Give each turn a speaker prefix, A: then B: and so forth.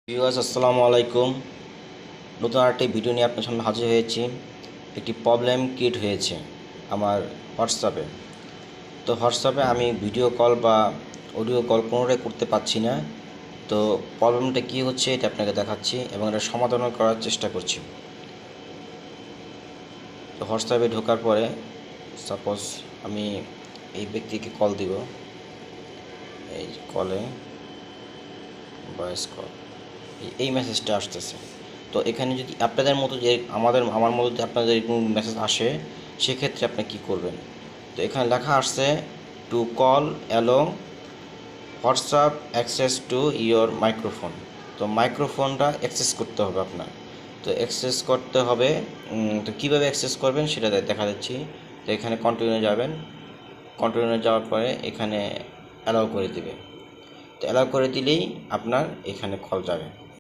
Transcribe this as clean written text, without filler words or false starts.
A: Viewers আসসালামু আলাইকুম। নতুন আরেকটি ভিডিও নিয়ে আপনার সামনে হাজির হয়েছি। একটি প্রবলেম ক্রিয়েট হয়েছে আমার হোয়াটসঅ্যাপে। তো হোয়াটসঅ্যাপে আমি ভিডিও কল বা অডিও কল কোনোটাই করতে পারছি না। তো প্রবলেমটা কী হচ্ছে এটা আপনাকে দেখাচ্ছি এবং এটা সমাধান করার চেষ্টা করছি। তো হোয়াটসঅ্যাপে ঢোকার পরে সাপোজ আমি এই ব্যক্তিকে কল দিব, এই কলে ভয়েস কল, এই মেসেজটা আসতেছে। তো এখানে যদি আপনাদের মতো যে আমার মতো যদি আপনাদের এরকম মেসেজ আসে, সেক্ষেত্রে আপনি কী করবেন? তো এখানে লেখা আসছে to call along WhatsApp access to your microphone. তো মাইক্রোফোনটা অ্যাক্সেস করতে হবে আপনার। তো অ্যাক্সেস করতে হবে। তো কীভাবে অ্যাক্সেস করবেন সেটা দেখা দিচ্ছি। তো এখানে কন্টিনিউ যাবেন। কন্টিনিউ যাওয়ার পরে এখানে অ্যালাউ করে দিবে। তো অ্যালাউ করে দিলেই আপনার এখানে কল যাবে।